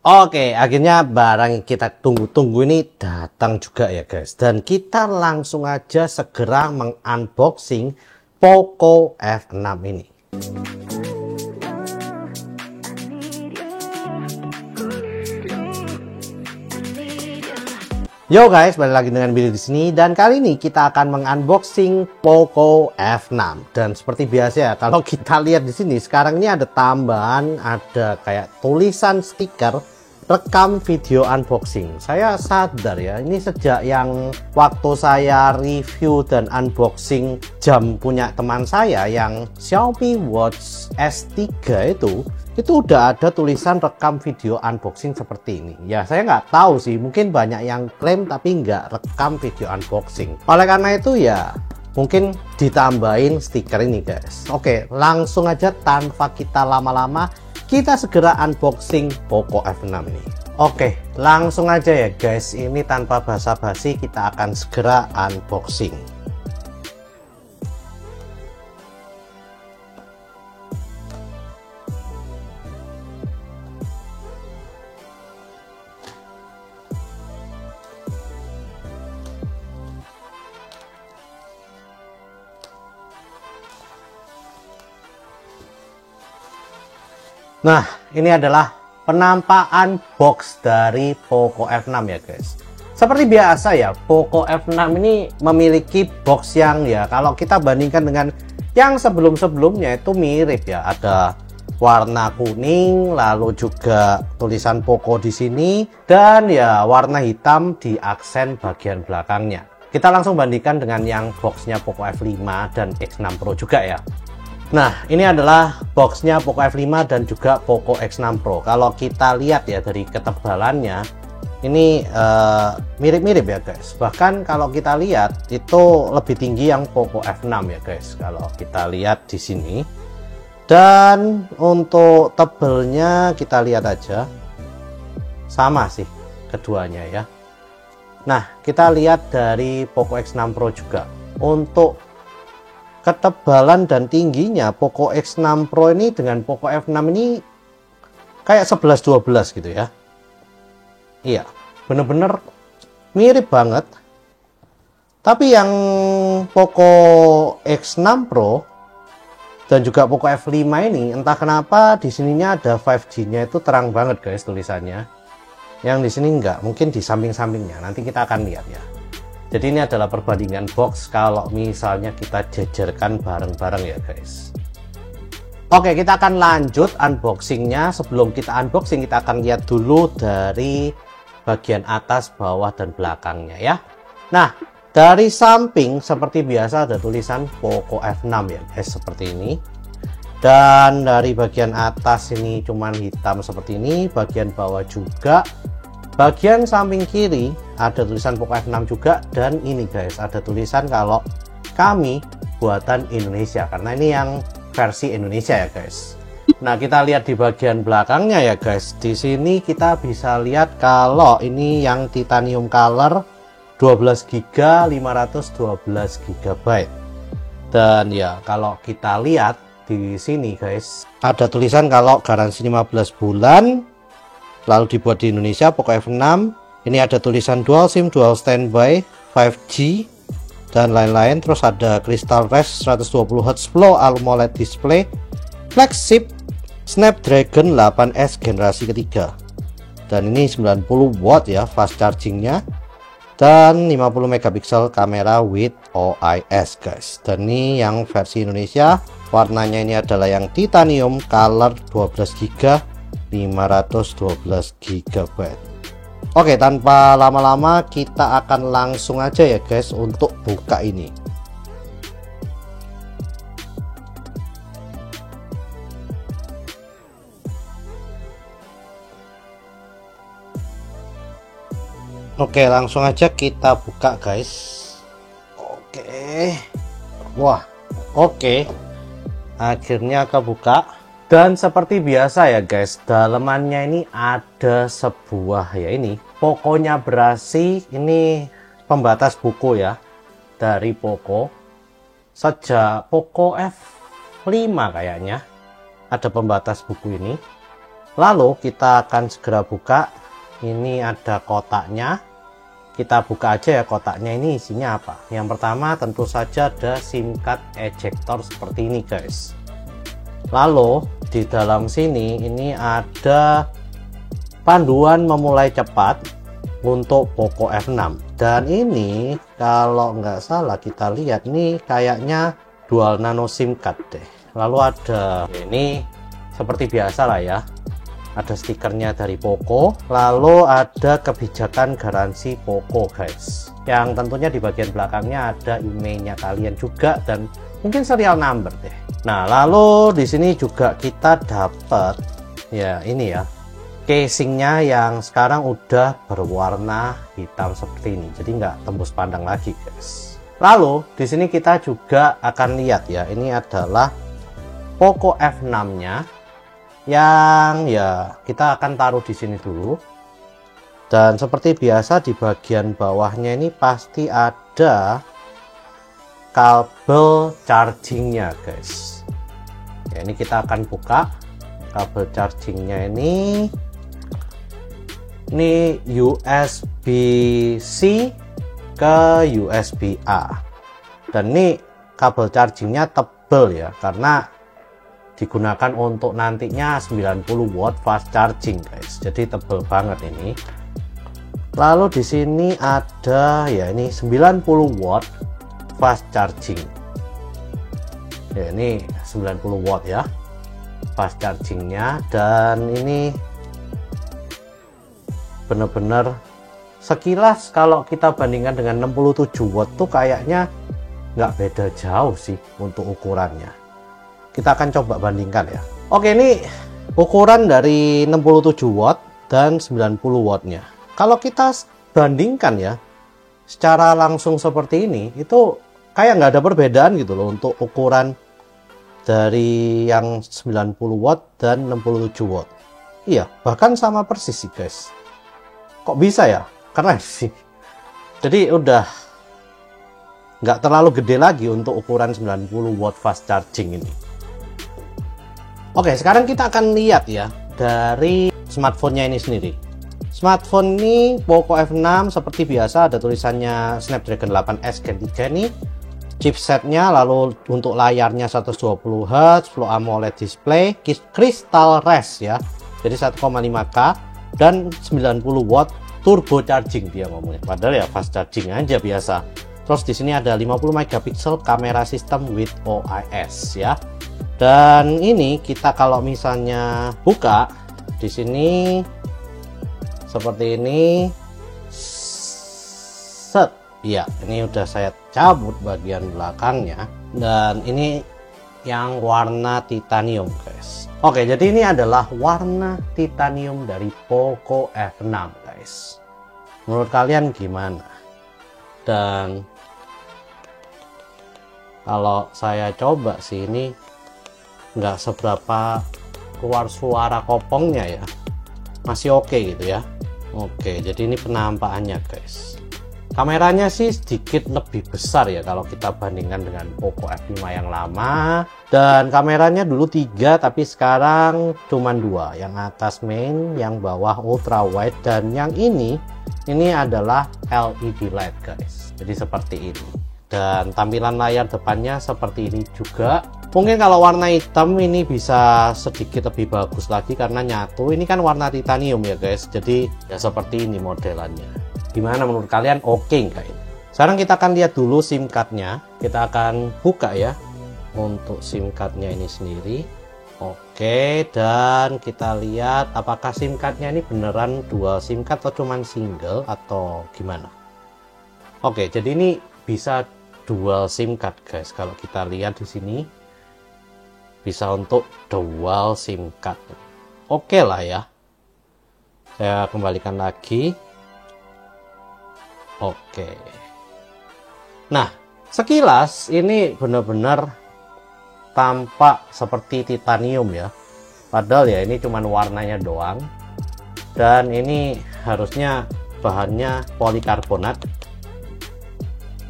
Oke, akhirnya barang yang kita tunggu-tunggu ini datang juga ya guys. Dan kita langsung aja segera mengunboxing Poco F6 ini. Yo guys, balik lagi dengan Billy di sini, dan kali ini kita akan mengunboxing Poco F6. Dan seperti biasa ya, kalau kita lihat di sini sekarang ini ada tambahan, ada kayak tulisan stiker rekam video unboxing. Saya sadar ya, ini sejak yang waktu saya review dan unboxing jam punya teman saya yang Xiaomi Watch S3 itu udah ada tulisan rekam video unboxing seperti ini. Ya saya nggak tahu sih, mungkin banyak yang klaim tapi nggak rekam video unboxing. Oleh karena itu ya mungkin ditambahin stiker ini guys. Oke, langsung aja tanpa kita lama-lama kita segera unboxing Poco F6 ini. Oke, langsung aja ya guys, ini tanpa basa-basi kita akan segera unboxing. Nah, ini adalah penampakan box dari Poco F6 ya guys. Seperti biasa ya, Poco F6 ini memiliki box yang ya kalau kita bandingkan dengan yang sebelum-sebelumnya itu mirip ya. Ada warna kuning, lalu juga tulisan Poco di sini, dan ya warna hitam di aksen bagian belakangnya. Kita langsung bandingkan dengan yang boxnya Poco F5 dan X6 Pro juga ya. Nah, ini adalah boxnya Poco F5 dan juga Poco X6 Pro. Kalau kita lihat ya dari ketebalannya, ini mirip-mirip ya guys. Bahkan kalau kita lihat itu lebih tinggi yang Poco F6 ya guys. Kalau kita lihat di sini. Dan untuk tebelnya kita lihat aja, sama sih keduanya ya. Nah, kita lihat dari Poco X6 Pro juga. Untuk ketebalan dan tingginya Poco X6 Pro ini dengan Poco F6 ini kayak 11-12 gitu ya. Iya, bener-bener mirip banget. Tapi yang Poco X6 Pro dan juga Poco F5 ini entah kenapa di sininya ada 5G-nya itu terang banget guys tulisannya. Yang di sini enggak, mungkin di samping-sampingnya. Nanti kita akan lihat ya. Jadi ini adalah perbandingan box kalau misalnya kita jajarkan bareng-bareng ya guys. Oke, kita akan lanjut unboxingnya. Sebelum kita unboxing, kita akan lihat dulu dari bagian atas, bawah, dan belakangnya ya. Nah, dari samping seperti biasa ada tulisan Poco F6 ya guys, seperti ini. Dan dari bagian atas ini cuman hitam seperti ini, bagian bawah juga. Bagian samping kiri ada tulisan Poco F6 juga, dan ini guys ada tulisan kalau kami buatan Indonesia, karena ini yang versi Indonesia ya guys. Nah, kita lihat di bagian belakangnya ya guys. Di sini kita bisa lihat kalau ini yang titanium color 12 GB 512 GB. Dan ya kalau kita lihat di sini guys ada tulisan kalau garansi 15 bulan. Lalu dibuat di Indonesia, Poco F6. Ini ada tulisan dual SIM, dual standby, 5G, dan lain-lain. Terus ada Crystal Rest 120Hz Flow AMOLED display, flagship Snapdragon 8S generasi ketiga. Dan ini 90 watt ya fast chargingnya. Dan 50 megapiksel kamera with OIS guys. Dan ini yang versi Indonesia. Warnanya ini adalah yang titanium color 12 GB 512 GB. Oke, tanpa lama-lama kita akan langsung aja ya guys untuk buka ini. Oke, langsung aja kita buka guys. Oke. Wah, oke. Akhirnya kebuka. Dan seperti biasa ya guys, dalemannya ini ada sebuah ya ini Poconya berasi, ini pembatas buku ya dari Poco. Sejak Poco F5 kayaknya ada pembatas buku ini. Lalu kita akan segera buka. Ini ada kotaknya. Kita buka aja ya kotaknya, ini isinya apa. Yang pertama tentu saja ada SIM card ejector seperti ini guys. Lalu di dalam sini ini ada panduan memulai cepat untuk Poco F6. Dan ini kalau nggak salah kita lihat nih kayaknya dual nano SIM card deh. Lalu ada ini seperti biasa lah ya, ada stikernya dari Poco, lalu ada kebijakan garansi Poco guys, yang tentunya di bagian belakangnya ada emailnya kalian juga dan mungkin serial number deh. Nah, lalu di sini juga kita dapat ya ini ya, casingnya yang sekarang udah berwarna hitam seperti ini, jadi nggak tembus pandang lagi guys. Lalu di sini kita juga akan lihat ya, ini adalah Poco F6 nya yang ya kita akan taruh di sini dulu. Dan seperti biasa di bagian bawahnya ini pasti ada kabel chargingnya guys. Ya, ini kita akan buka kabel chargingnya ini USB-C ke USB-A, dan ini kabel chargingnya tebel ya, karena digunakan untuk nantinya 90 watt fast charging guys, jadi tebel banget ini. Lalu di sini ada ya ini 90 watt fast charging ya, ini 90 watt ya fast chargingnya. Dan ini bener-bener sekilas kalau kita bandingkan dengan 67 watt tuh kayaknya nggak beda jauh sih untuk ukurannya. Kita akan coba bandingkan ya. Oke, ini ukuran dari 67 watt dan 90 wattnya. Kalau kita bandingkan ya secara langsung seperti ini, itu kayak nggak ada perbedaan gitu loh untuk ukuran dari yang 90 watt dan 67 watt. Iya, bahkan sama persis sih guys. Kok bisa ya? Keren sih. Jadi udah nggak terlalu gede lagi untuk ukuran 90 watt fast charging ini. Oke, sekarang kita akan lihat ya dari smartphone-nya ini sendiri. Smartphone ini Poco F6 seperti biasa ada tulisannya Snapdragon 8S Gen 3 nih. Chipsetnya, lalu untuk layarnya 120 Hz, Full AMOLED display, Crystal Res ya. Jadi 1,5K dan 90 watt turbo charging dia ngomongnya. Padahal ya fast charging aja biasa. Terus di sini ada 50 megapiksel kamera sistem with OIS ya. Dan ini kita kalau misalnya buka di sini seperti ini, set ya, ini udah saya cabut bagian belakangnya, dan ini yang warna titanium guys. Oke, jadi ini adalah warna titanium dari Poco F6 guys. Menurut kalian gimana? Dan kalau saya coba sih ini nggak seberapa keluar suara kopongnya ya, masih oke gitu ya. Oke, jadi ini penampakannya guys. Kameranya sih sedikit lebih besar ya kalau kita bandingkan dengan Poco F5 yang lama, dan kameranya dulu 3 tapi sekarang cuman 2, yang atas main, yang bawah ultra wide, dan yang ini adalah LED light guys. Jadi seperti ini, dan tampilan layar depannya seperti ini juga. Mungkin kalau warna hitam ini bisa sedikit lebih bagus lagi karena nyatu. Ini kan warna titanium ya guys, jadi ya seperti ini modelannya. Gimana menurut kalian, oke nggak ini? Sekarang kita akan lihat dulu SIM cardnya. Kita akan buka ya untuk SIM cardnya ini sendiri. Oke, dan kita lihat apakah SIM cardnya ini beneran dual SIM card atau cuman single atau gimana. Oke, jadi ini bisa dual SIM card guys. Kalau kita lihat di sini bisa untuk dual SIM card. Oke lah ya. Saya kembalikan lagi. Oke. Nah, sekilas ini benar-benar tampak seperti titanium ya. Padahal ya ini cuman warnanya doang. Dan ini harusnya bahannya polikarbonat.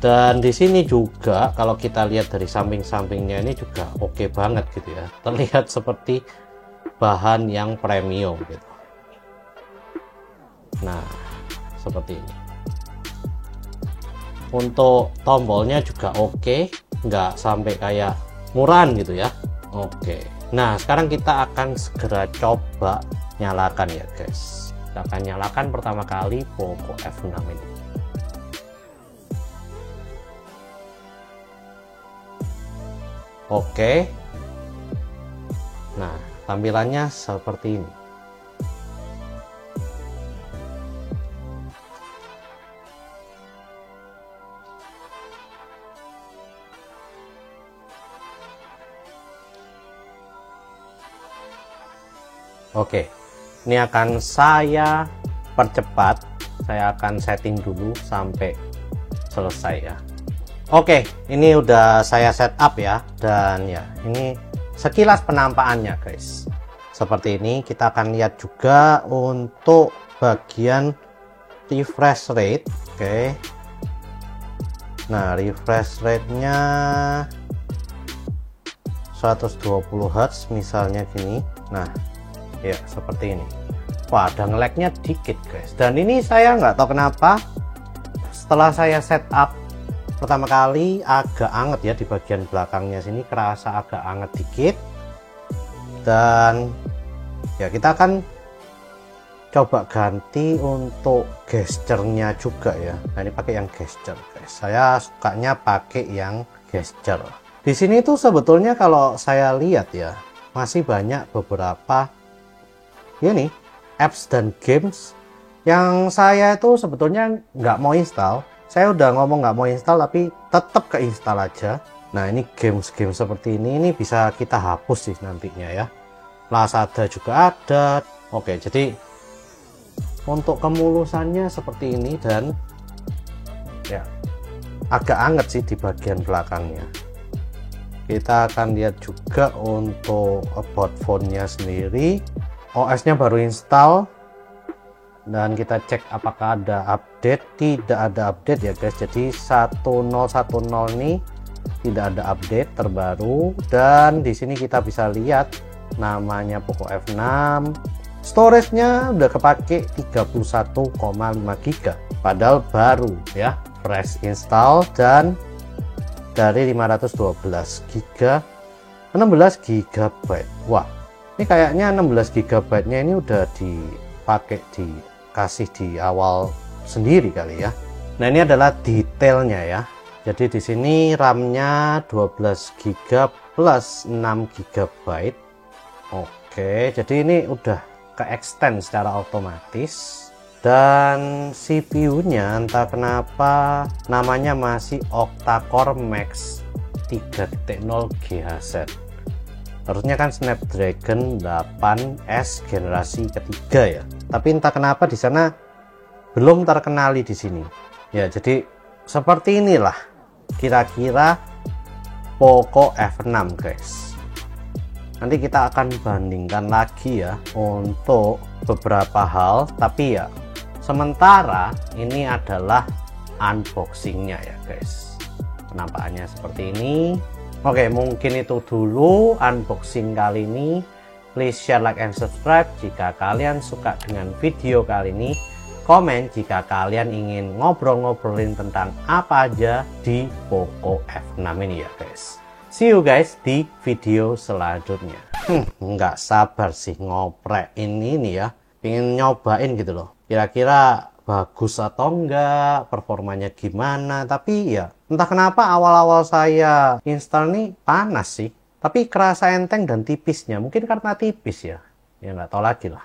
Dan di sini juga kalau kita lihat dari samping-sampingnya ini juga oke banget gitu ya. Terlihat seperti bahan yang premium gitu. Nah, seperti ini. Untuk tombolnya juga oke, nggak sampai kayak murahan gitu ya. Oke. Nah, sekarang kita akan segera coba nyalakan ya guys. Kita akan nyalakan pertama kali Poco F6 ini. Oke. Nah, tampilannya seperti ini. Oke, ini akan saya percepat. Saya akan setting dulu sampai selesai ya. Oke, ini udah saya setup ya. Dan ya, ini sekilas penampakannya guys. Seperti ini. Kita akan lihat juga untuk bagian refresh rate. Oke. Nah, refresh rate-nya 120 Hz misalnya gini. Nah, ya seperti ini. Wah, ada nge-lag-nya dikit guys. Dan ini saya nggak tahu kenapa setelah saya setup pertama kali agak anget ya di bagian belakangnya sini, kerasa agak anget dikit. Dan ya kita akan coba ganti untuk gesture-nya juga ya. Nah, ini pakai yang gesture guys. Saya sukanya pakai yang gesture. Di sini tuh sebetulnya kalau saya lihat ya, masih banyak beberapa ini apps dan games yang saya itu sebetulnya nggak mau install. Saya udah ngomong nggak mau install tapi tetap keinstall aja. Nah, ini games-games seperti ini bisa kita hapus sih nantinya ya. Lazada juga ada. Oke, jadi untuk kemulusannya seperti ini dan ya agak anget sih di bagian belakangnya. Kita akan lihat juga untuk about phone-nya sendiri. OS-nya baru install dan kita cek apakah ada update. Tidak ada update ya guys, jadi 1010 ini tidak ada update terbaru. Dan di sini kita bisa lihat namanya Poco F6, storage-nya udah kepake 31,5 GB padahal baru ya, fresh install. Dan dari 512 GB 16 GB. Wah, ini kayaknya 16 GB nya ini udah dipakai, dikasih di awal sendiri kali ya. Nah, ini adalah detailnya ya. Jadi di sini RAM-nya 12 GB plus 6 GB. Oke, jadi ini udah ke extend secara otomatis. Dan CPU-nya entah kenapa namanya masih octa-core max 3.0 GHz. Harusnya kan Snapdragon 8S generasi ketiga ya. Tapi entah kenapa di sana belum terkenali di sini. Ya, jadi seperti inilah kira-kira Poco F6 guys. Nanti kita akan bandingkan lagi ya untuk beberapa hal, tapi ya sementara ini adalah unboxingnya ya guys. Penampakannya seperti ini. Oke, mungkin itu dulu unboxing kali ini. Please share, like, and subscribe jika kalian suka dengan video kali ini. Komen jika kalian ingin ngobrol-ngobrolin tentang apa aja di Poco F6 ini ya guys. See you guys di video selanjutnya. Nggak sabar sih ngoprek ini ya. Pengen nyobain gitu loh. Kira-kira bagus atau enggak, performanya gimana. Tapi ya entah kenapa awal-awal saya install nih panas sih. Tapi kerasa enteng dan tipisnya. Mungkin karena tipis ya. Ya nggak tahu lagi lah.